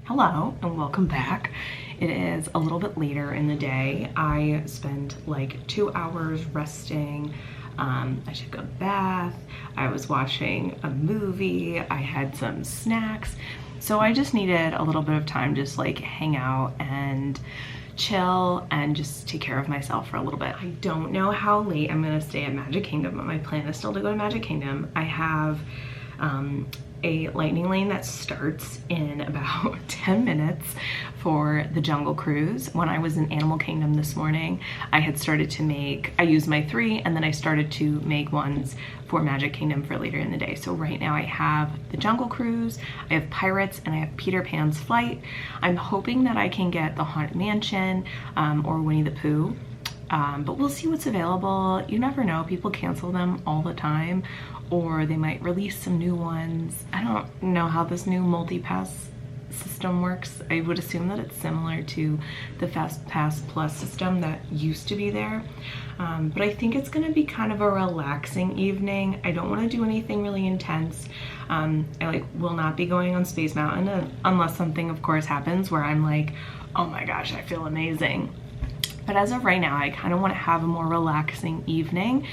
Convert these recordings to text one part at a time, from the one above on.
Hello and welcome back. It is a little bit later in the day. I spent like 2 hours resting. I took a bath. I was watching a movie. I had some snacks. So I just needed a little bit of time to just like hang out and chill and just take care of myself for a little bit. I don't know how late I'm gonna stay at Magic Kingdom, but my plan is still to go to Magic Kingdom. I have a lightning lane that starts in about 10 minutes for the Jungle Cruise. When I was in Animal Kingdom this morning, I had started to make, I used my 3 and then I started to make ones for Magic Kingdom for later in the day. So right now I have the Jungle Cruise, I have Pirates, and I have Peter Pan's Flight. I'm hoping that I can get the Haunted Mansion or Winnie the Pooh. But we'll see what's available. You never know, people cancel them all the time, or they might release some new ones. I don't know how this new multi-pass system works. I would assume that it's similar to the Fast Pass Plus system that used to be there. But I think it's gonna be kind of a relaxing evening. I don't wanna do anything really intense. I will not be going on Space Mountain unless something of course happens where I'm like, oh my gosh, I feel amazing. But as of right now, I kind of want to have a more relaxing evening.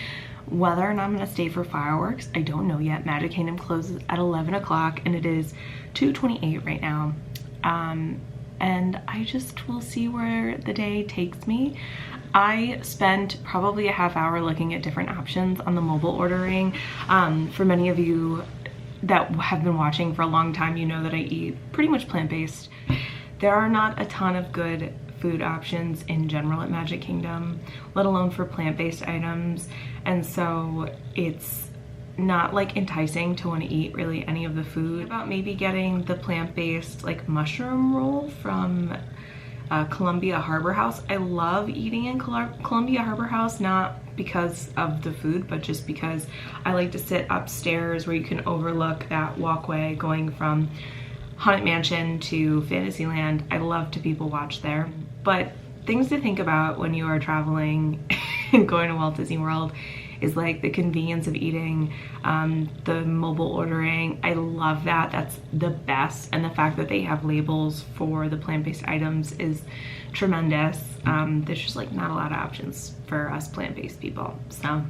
Whether or not I'm going to stay for fireworks, I don't know yet. Magic Kingdom closes at 11 o'clock and it is 2:28 right now. And I just will see where the day takes me. I spent probably a half hour looking at different options on the mobile ordering. For many of you that have been watching for a long time, you know that I eat pretty much plant-based. There are not a ton of good food options in general at Magic Kingdom, let alone for plant-based items, and so it's not like enticing to want to eat really any of the food. About maybe getting the plant-based like mushroom roll from Columbia Harbor House. I love eating in Columbia Harbor House, not because of the food, but just because I like to sit upstairs where you can overlook that walkway going from Haunted Mansion to Fantasyland. I love to people watch there. But things to think about when you are traveling and going to Walt Disney World is like the convenience of eating, the mobile ordering. I love that. That's the best. And the fact that they have labels for the plant-based items is tremendous. There's just like not a lot of options for us plant-based people. So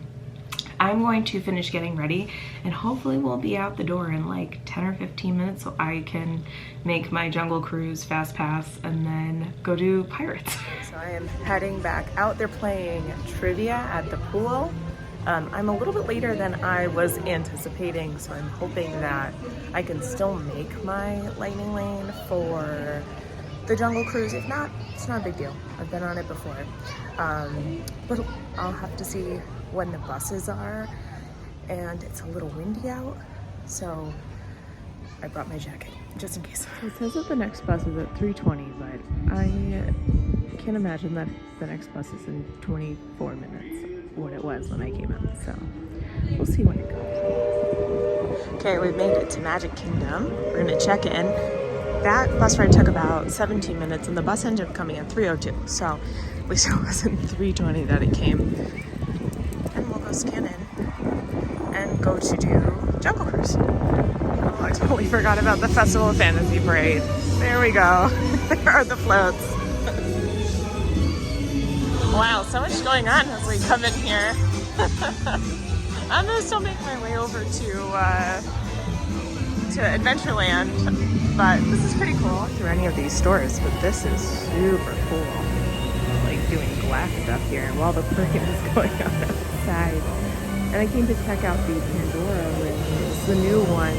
I'm going to finish getting ready and hopefully we'll be out the door in like 10 or 15 minutes so I can make my Jungle Cruise Fast Pass and then go do Pirates. So I am heading back out. They're playing trivia at the pool. I'm a little bit later than I was anticipating, so I'm hoping that I can still make my lightning lane for the Jungle Cruise. If not, it's not a big deal. I've been on it before. But I'll have to see when the buses are, and it's a little windy out, so I brought my jacket just in case. It says that the next bus is at 3:20, but I can't imagine that the next bus is in 24 minutes, what it was when I came out, so we'll see when it goes. Okay, we've made it to Magic Kingdom. We're gonna check in. That bus ride took about 17 minutes and the bus ended up coming at 3:02, so at least it wasn't 3:20 that it came. And we'll go scan in and go to do Jungle Cruise. Oh, I totally forgot about the Festival of Fantasy Parade. There we go. There are the floats. Wow, so much going on as we come in here. I'm gonna still make my way over to Adventureland, but this is pretty cool. Through any of these stores, but this is super cool. Like doing glass stuff here while the parade is going on outside. And I came to check out the Pandora, which is the new ones.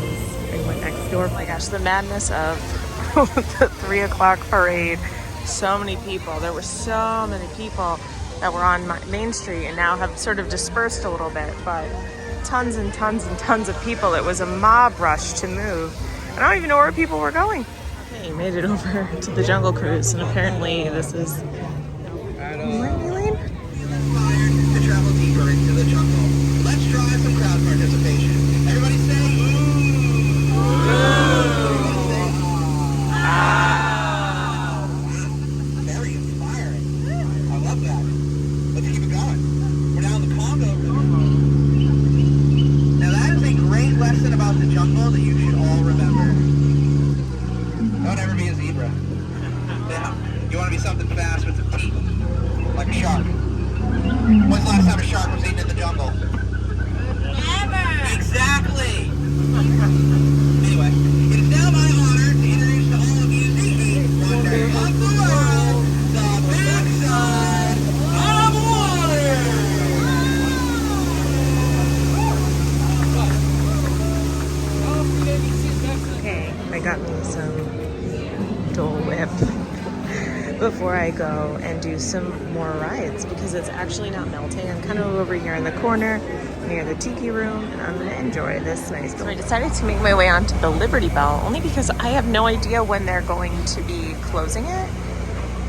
I went next door. Oh my gosh, the madness of the 3 o'clock parade. So many people. There were so many people that were on Main Street and now have sort of dispersed a little bit, but tons and tons and tons of people. It was a mob rush to move. I don't even know where people were going. Okay, made it over to the Jungle Cruise, and apparently this is Lightning Lane? To travel deeper into the jungle. Let's drive some crowd participation. Everybody say ooh. Ah. Very inspiring. I love that. Let's keep it going. We're down the Congo River. Now that is a great lesson about the jungle that you should all remember. Don't ever be a zebra. Yeah. You want to be something fast with some teeth, like a shark. When's the last time a shark was eaten in the jungle? Never. Exactly. Anyway, it is now my honor to introduce to all of you the eighth wonder of the world, the backside of water. Okay, I got me some Dole Whip before I go and do some more rides because it's actually not melting. I'm kind of over here in the corner near the tiki room and I'm gonna enjoy this nice. So I decided to make my way onto the Liberty Bell only because I have no idea when they're going to be closing it.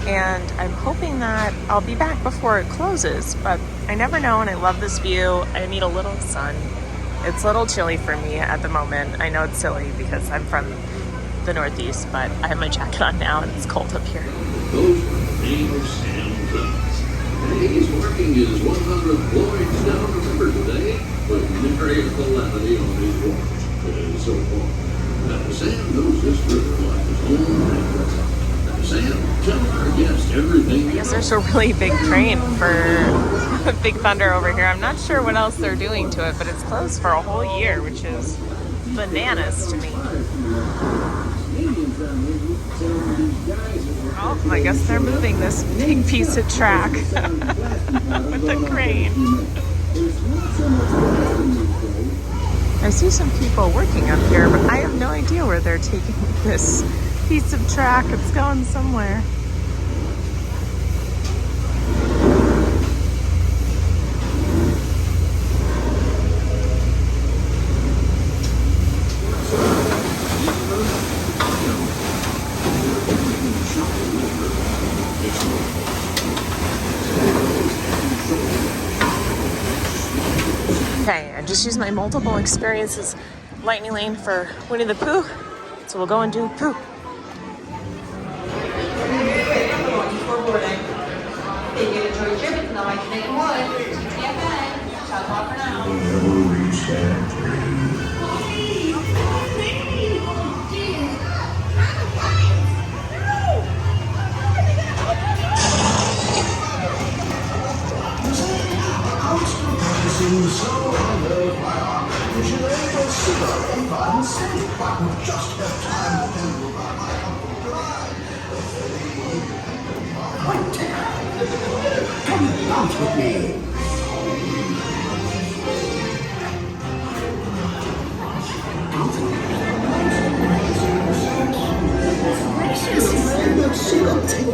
And I'm hoping that I'll be back before it closes, but I never know, and I love this view. I need a little sun. It's a little chilly for me at the moment. I know it's silly because I'm from the Northeast, but I have my jacket on now and it's cold up here. Those were the name of Sam Jones. And he's working his 100th Lloyd's down the river today with nary a calamity on his watch so far. Now, Sam knows this river like his own backyard. Now, Sam, tell our guests everything. I guess there's a really big train for Big Thunder over here. I'm not sure what else they're doing to it, but it's closed for a whole year, which is bananas to me. Oh, I guess they're moving this big piece of track with the crane. I see some people working up here, but I have no idea where they're taking this piece of track. It's going somewhere. Okay, I just used my multiple experiences lightning lane for Winnie the Pooh, so we'll go and do Pooh. They get a toy trip, it's not like they would. TTFN. Shut up for now. Come out with me.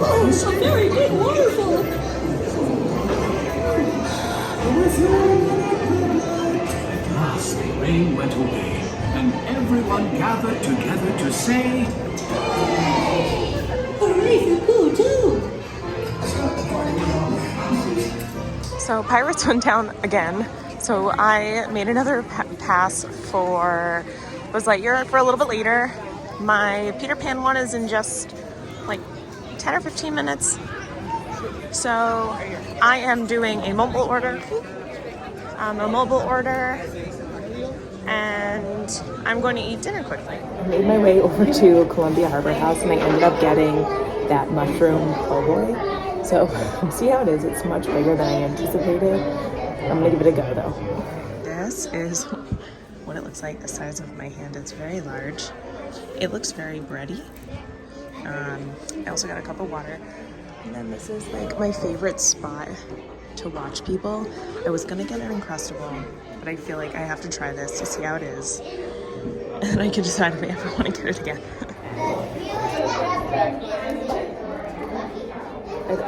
Oh, it's a very big waterfall. At last the rain went away, and everyone gathered together to say, Hooray for Pooh, too. So Pirates went down again. So I made another pass for Buzz Lightyear for a little bit later. My Peter Pan one is in just like 10 or 15 minutes. So I am doing a mobile order. And I'm going to eat dinner quickly. I made my way over to Columbia Harbor House and I ended up getting that mushroom po' boy. So see how it is. It's much bigger than I anticipated. I'm gonna give it a go though. This is what it looks like. The size of my hand. It's very large. It looks very bready. I also got a cup of water. And then this is like my favorite spot to watch people. I was gonna get an Uncrustable, but I feel like I have to try this to see how it is. And I can decide if I ever want to get it again.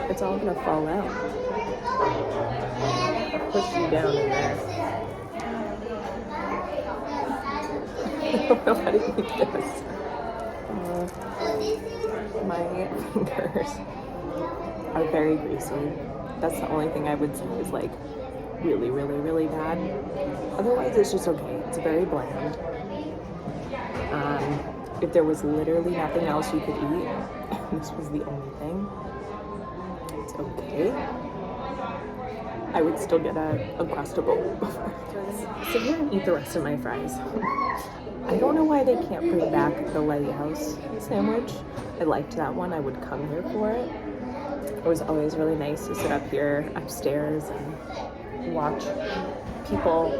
It's all gonna fall out. I'll push you down in there. I don't know how to eat this. My fingers are very greasy. That's the only thing I would say is like really, really, really bad. Otherwise, it's just okay. It's very bland. If there was literally nothing else you could eat, this was the only thing. It's okay. I would still get a Uncrustable. Sit here and eat the rest of my fries. I don't know why they can't bring back the Lighthouse sandwich. I liked that one. I would come here for it. It was always really nice to sit up here upstairs and watch people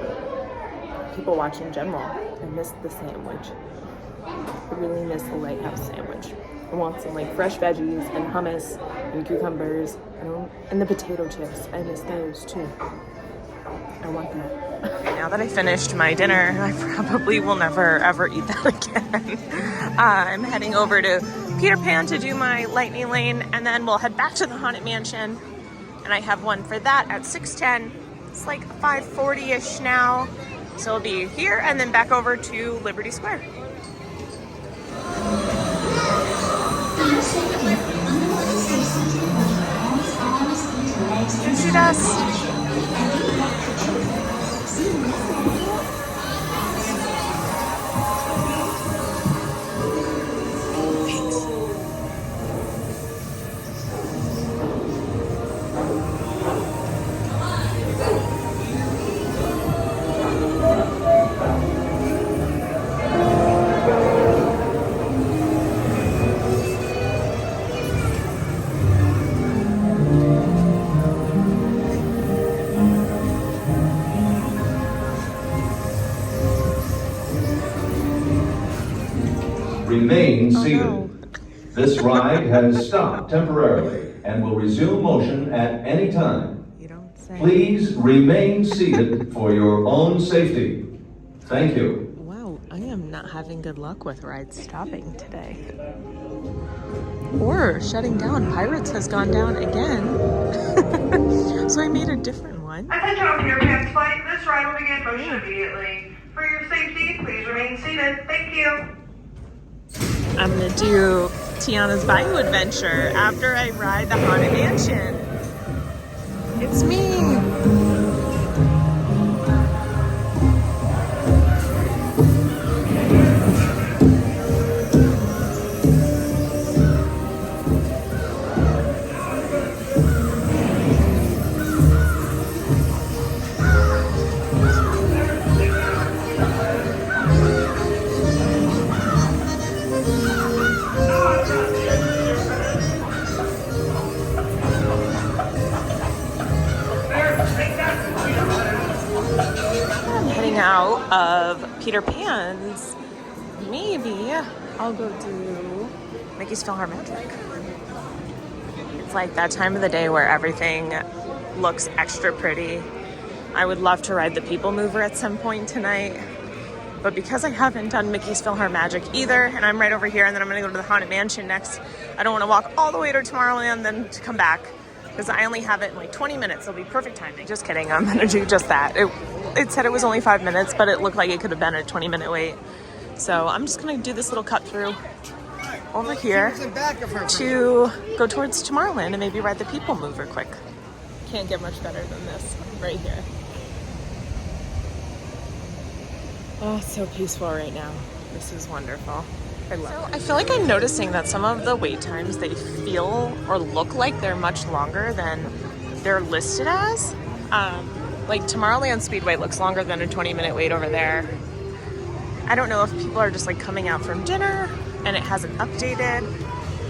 watch in general. I miss the sandwich. I really miss the Lighthouse sandwich. I want some like fresh veggies and hummus and cucumbers and the potato chips. I miss those too. I want that. Okay, now that I finished my dinner, I probably will never ever eat that again. I'm heading over to Peter Pan to do my lightning lane, and then we'll head back to the Haunted Mansion. And I have one for that at 6:10. It's like 5:40-ish now. So I'll be here and then back over to Liberty Square. Did you dust? Remain seated. This ride has stopped temporarily and will resume motion at any time. You don't say. Please remain seated for your own safety. Thank you. Wow, I am not having good luck with rides stopping today. Or shutting down. Pirates has gone down again. So I made a different one. Attention on Peter Pan's flight. This ride will begin motion immediately. For your safety, please remain seated. Thank you. I'm gonna do Tiana's Bayou Adventure after I ride the Haunted Mansion. It's me. Out of Peter Pan's, maybe I'll go do Mickey's PhilharMagic. It's like that time of the day where everything looks extra pretty. I would love to ride the People Mover at some point tonight, but because I haven't done Mickey's PhilharMagic either, and I'm right over here, and then I'm gonna go to the Haunted Mansion next, I don't want to walk all the way to Tomorrowland then to come back, because I only have it in like 20 minutes. It'll be perfect timing. Just kidding, I'm gonna do just that. It said it was only 5 minutes, but it looked like it could have been a 20-minute wait. So I'm just gonna do this little cut through over here to go towards Tomorrowland and maybe ride the People Mover quick. Can't get much better than this right here. Oh, it's so peaceful right now. This is wonderful. I love it. I feel like I'm noticing that some of the wait times, they feel or look like they're much longer than they're listed as. Like Tomorrowland Speedway looks longer than a 20-minute wait over there. I don't know if people are just like coming out from dinner and it hasn't updated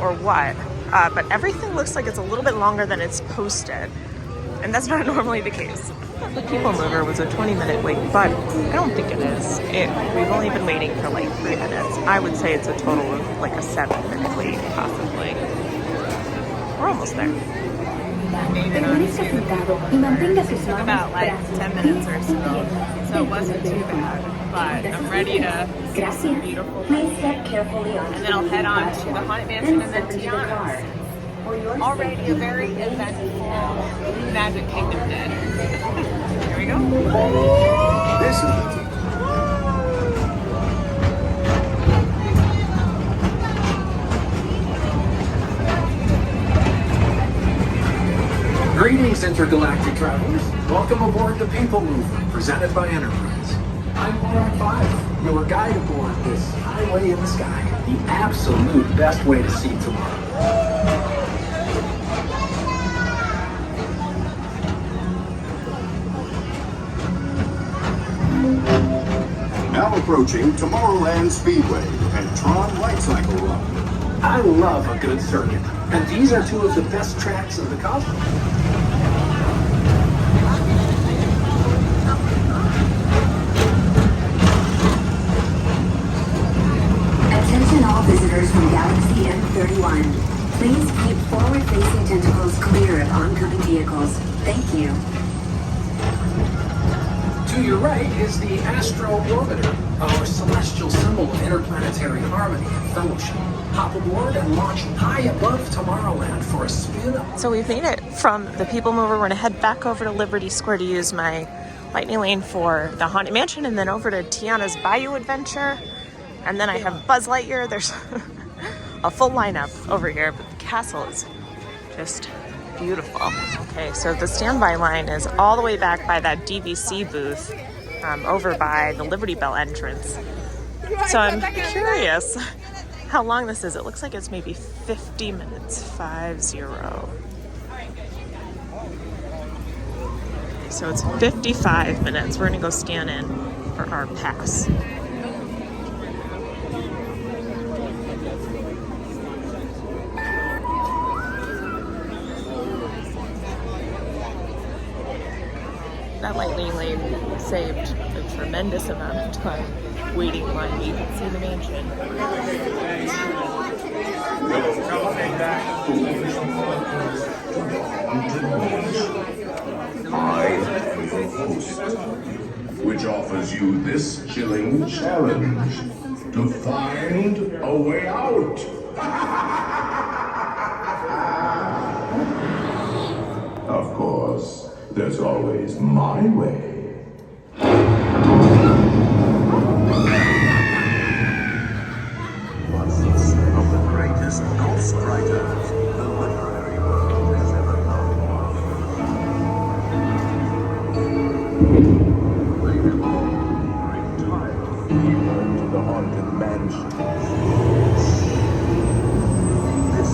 or what, but everything looks like it's a little bit longer than it's posted, and that's not normally the case. The People Mover was a 20-minute wait, but I don't think it is. We've only been waiting for like 3 minutes. I would say it's a total of like a 7-minute wait, possibly. We're almost there. Permanezca sentado y mantenga sus Took manos about like brazos, 10 minutes or so, pies, so it wasn't too bad, but I'm ready to see some beautiful Please things. step carefully onto And then I'll head on to the Haunted Mansion and then step into the car. Tiana's. For your Already a safety, very eventful Magic Kingdom day. Here we go. This is Greetings, intergalactic travelers. Welcome aboard the People Mover, presented by Enterprise. I'm Moron 5, your guide aboard this highway in the sky, the absolute best way to see tomorrow. Now approaching Tomorrowland Speedway and Tron Light Cycle Run. I love a good circuit, and these are two of the best tracks in the cosmos. Attention all visitors from Galaxy M31. Please keep forward-facing tentacles clear of oncoming vehicles. Thank you. To your right is the Astro Orbiter, our celestial symbol of interplanetary harmony and fellowship. Hop aboard and launch high above Tomorrowland for a spin. So we've made it from the People Mover. We're gonna head back over to Liberty Square to use my Lightning Lane for the Haunted Mansion, and then over to Tiana's Bayou Adventure. And then I have Buzz Lightyear. There's a full lineup over here, but the castle is just beautiful. Okay, so the standby line is all the way back by that DVC booth over by the Liberty Bell entrance. So I'm curious how long this is. It looks like it's maybe 50 minutes, 50. So it's 55 minutes. We're gonna go scan in for our pass. That Lightning Lane saved a tremendous amount of time waiting in line to even see the mansion. I am your host, which offers you this chilling challenge to find a way out. Of course, there's always my way. One of the greatest ghostwriters the literary world has ever known. Later on, retired, he returned to the haunted mansion. This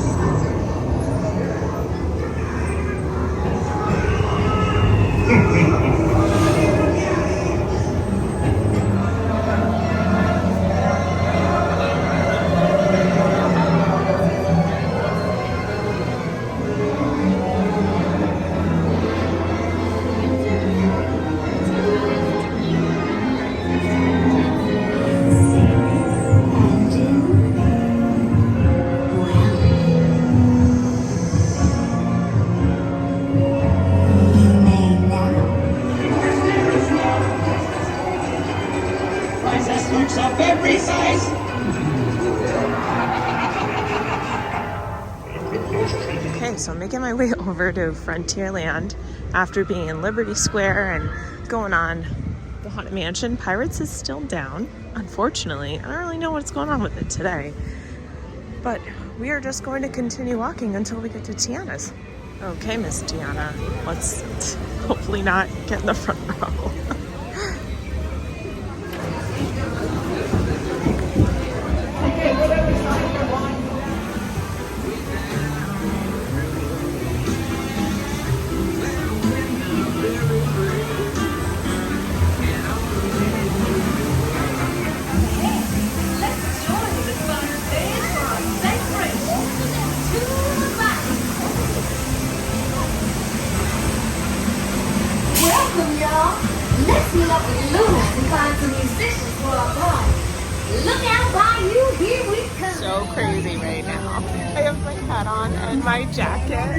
Okay, so I'm making my way over to Frontierland after being in Liberty Square and going on the Haunted Mansion. Pirates is still down, unfortunately. I don't really know what's going on with it today. But we are just going to continue walking until we get to Tiana's. Okay, Miss Tiana, let's hopefully not get in the front row. Welcome, y'all. Let's meet up with Lewis and find some musicians for our party. Look out by you, here we come. So crazy right now. I have my hat on and my jacket.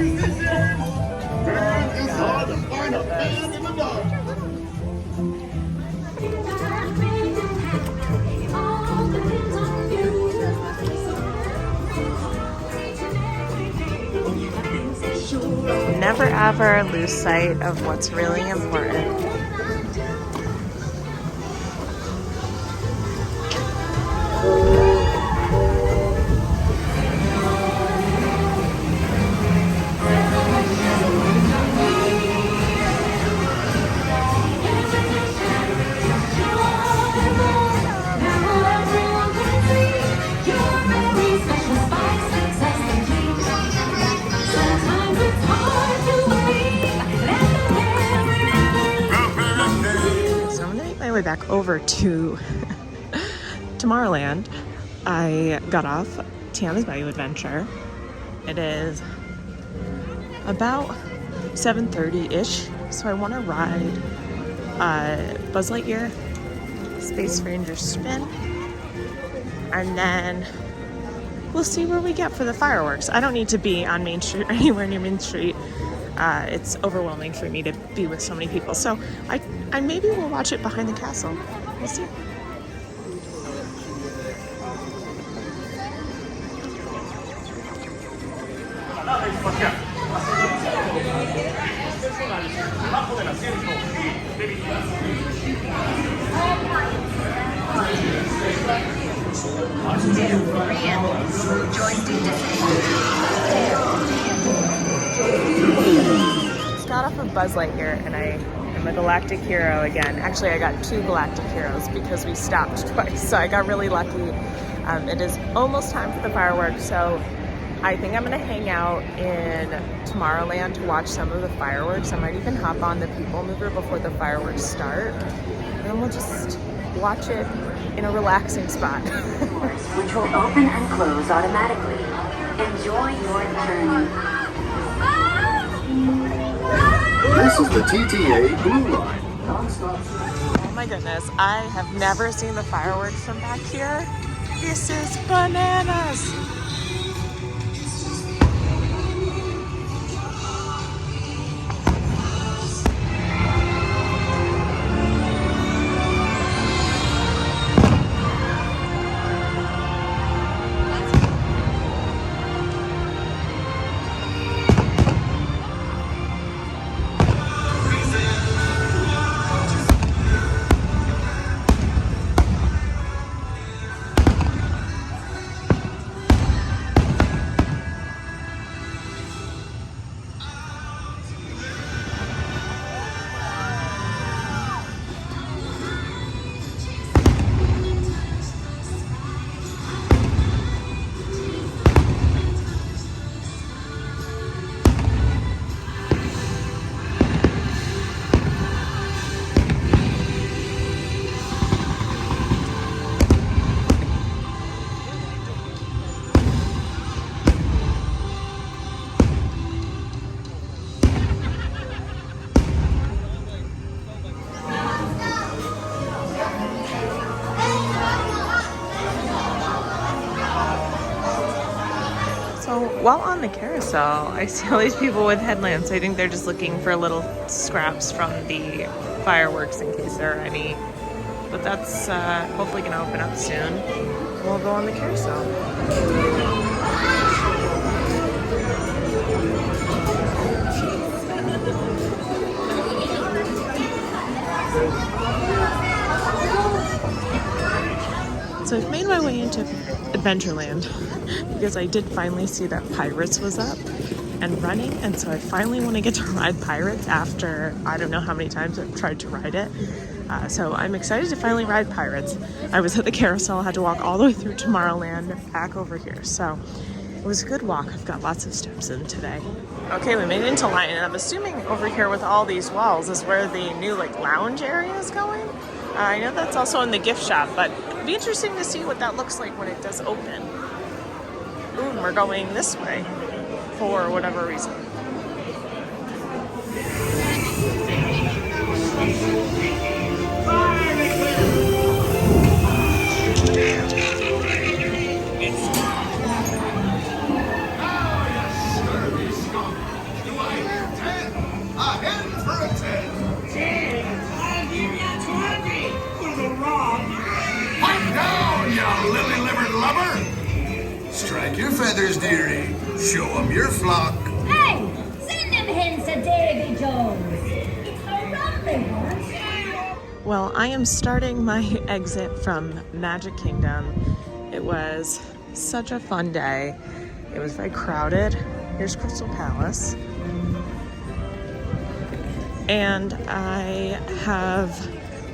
it's hard to find a band in the dark. Never ever lose sight of what's really important. Way back over to Tomorrowland. I got off Tiana's Bayou Adventure. It is about 7:30-ish, so I want to ride Buzz Lightyear Space Ranger Spin, and then we'll see where we get for the fireworks. I don't need to be on Main Street or anywhere near Main Street. It's overwhelming for me to be with so many people, so I maybe will watch it behind the castle. We'll see. Just got off of Buzz Lightyear and I am a galactic hero again. Actually, I got 2 galactic heroes because we stopped twice, so I got really lucky. It is almost time for the fireworks, so I think I'm gonna hang out in Tomorrowland to watch some of the fireworks. I might even hop on the People Mover before the fireworks start, and then we'll just watch it in a relaxing spot. Which will open and close automatically. Enjoy your journey. This is the TTA Blue Line. Oh my goodness, I have never seen the fireworks from back here. This is bananas. While on the carousel, I see all these people with headlamps. I think they're just looking for little scraps from the fireworks in case there are any. But that's hopefully going to open up soon. We'll go on the carousel. So I've made my way into Adventureland because I did finally see that Pirates was up and running, and so I finally want to get to ride Pirates after I don't know how many times I've tried to ride it. So I'm excited to finally ride Pirates. I was at the carousel, I had to walk all the way through Tomorrowland back over here, so it was a good walk. I've got lots of steps in today. Okay, we made it into line, and I'm assuming over here with all these walls is where the new lounge area is going. I know that's also in the gift shop, but it'd be interesting to see what that looks like when it does open. Ooh, and we're going this way for whatever reason. Strike your feathers, dearie. Show 'em your flock. Hey, send them hens to Davy Jones. It's a rumbling one. Well, I am starting my exit from Magic Kingdom. It was such a fun day. It was very crowded. Here's Crystal Palace. And I have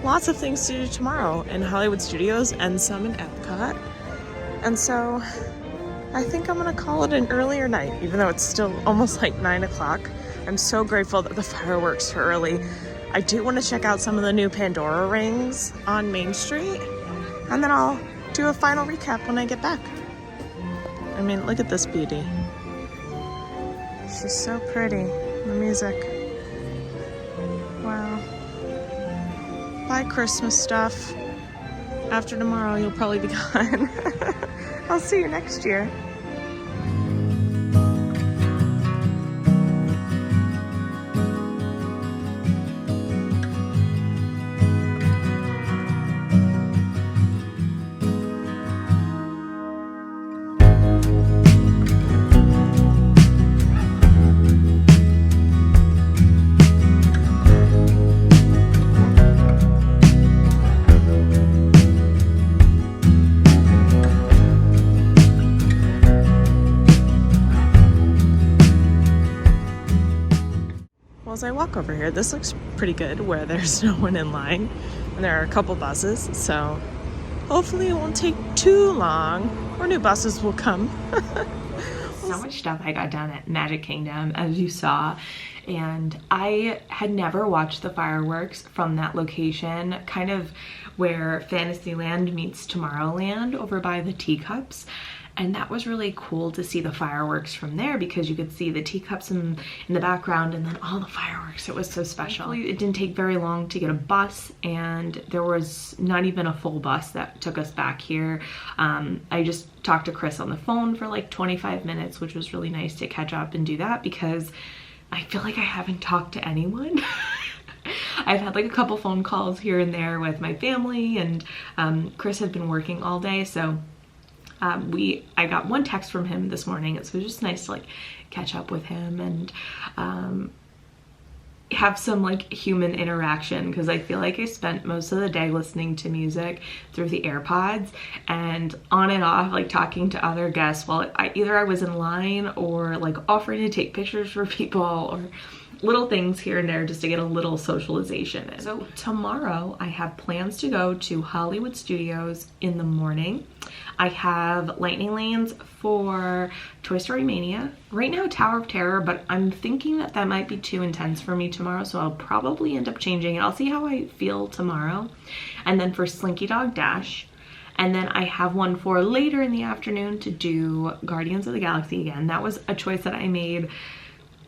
lots of things to do tomorrow in Hollywood Studios and some in Epcot. And so I think I'm gonna call it an earlier night, even though it's still almost 9 o'clock. I'm so grateful that the fireworks are early. I do want to check out some of the new Pandora rings on Main Street, and then I'll do a final recap when I get back. I mean, look at this beauty. She's so pretty. The music. Wow. Buy Christmas stuff. After tomorrow, you'll probably be gone. I'll see you next year. As I walk over here, this looks pretty good where there's no one in line and there are a couple buses, so hopefully it won't take too long. More new buses will come. So much stuff I got done at Magic Kingdom, as you saw, and I had never watched the fireworks from that location, kind of where Fantasyland meets Tomorrowland over by the teacups. And that was really cool to see the fireworks from there because you could see the teacups in the background and then all the fireworks. It was so special. It didn't take very long to get a bus, and there was not even a full bus that took us back here. I just talked to Chris on the phone for like 25 minutes, which was really nice to catch up and do that because I feel like I haven't talked to anyone. I've had like a couple phone calls here and there with my family, and Chris had been working all day, so I got one text from him this morning. It was just nice to like catch up with him and have some like human interaction, because I feel like I spent most of the day listening to music through the AirPods and on and off, like talking to other guests while either I was in line or like offering to take pictures for people or little things here and there just to get a little socialization in. So tomorrow I have plans to go to Hollywood Studios in the morning. I have lightning lanes for Toy Story Mania. Right now Tower of Terror, but I'm thinking that might be too intense for me tomorrow, so I'll probably end up changing it. I'll see how I feel tomorrow. And then for Slinky Dog Dash. And then I have one for later in the afternoon to do Guardians of the Galaxy again. That was a choice that I made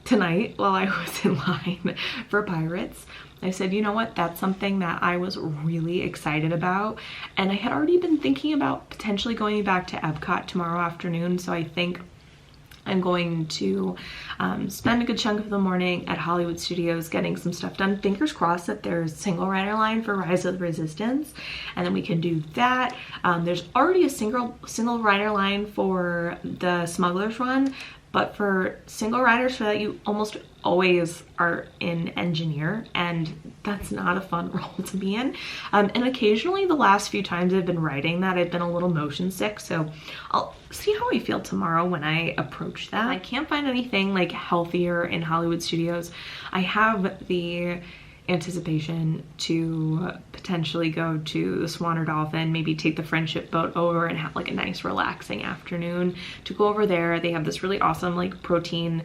tonight while I was in line for Pirates. I said, you know what, that's something that I was really excited about, and I had already been thinking about potentially going back to Epcot tomorrow afternoon, so I think I'm going to spend a good chunk of the morning at Hollywood Studios getting some stuff done. Fingers crossed that there's single rider line for Rise of the Resistance, and then we can do that. There's already a single rider line for the Smuggler's Run, but for single riders for that, you almost always are in engineer, and that's not a fun role to be in. And occasionally the last few times I've been riding that, I've been a little motion sick, so I'll see how I feel tomorrow when I approach that. I can't find anything like healthier in Hollywood Studios. I have the anticipation to potentially go to the Swan or Dolphin, maybe take the friendship boat over and have like a nice relaxing afternoon to go over there. They have this really awesome like protein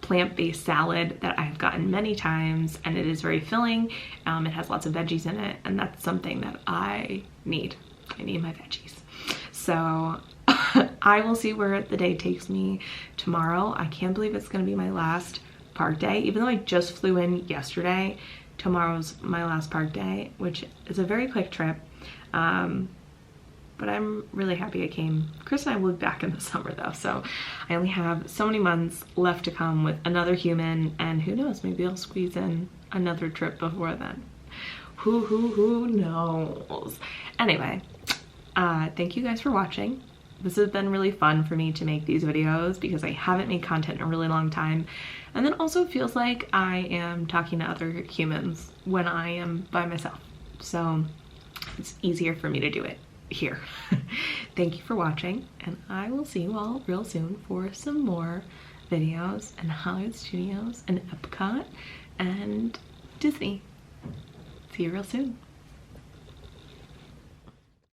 plant-based salad that I've gotten many times, and it is very filling. It has lots of veggies in it, and that's something that I need. I need my veggies. So I will see where the day takes me tomorrow. I can't believe it's gonna be my last park day, even though I just flew in yesterday. Tomorrow's my last park day, which is a very quick trip, but I'm really happy I came. Chris and I will be back in the summer though, so I only have so many months left to come with another human, and who knows, maybe I'll squeeze in another trip before then. Who knows? Anyway, thank you guys for watching. This has been really fun for me to make these videos because I haven't made content in a really long time. And then also feels like I am talking to other humans when I am by myself. So it's easier for me to do it here. Thank you for watching, and I will see you all real soon for some more videos in Hollywood Studios and Epcot and Disney. See you real soon.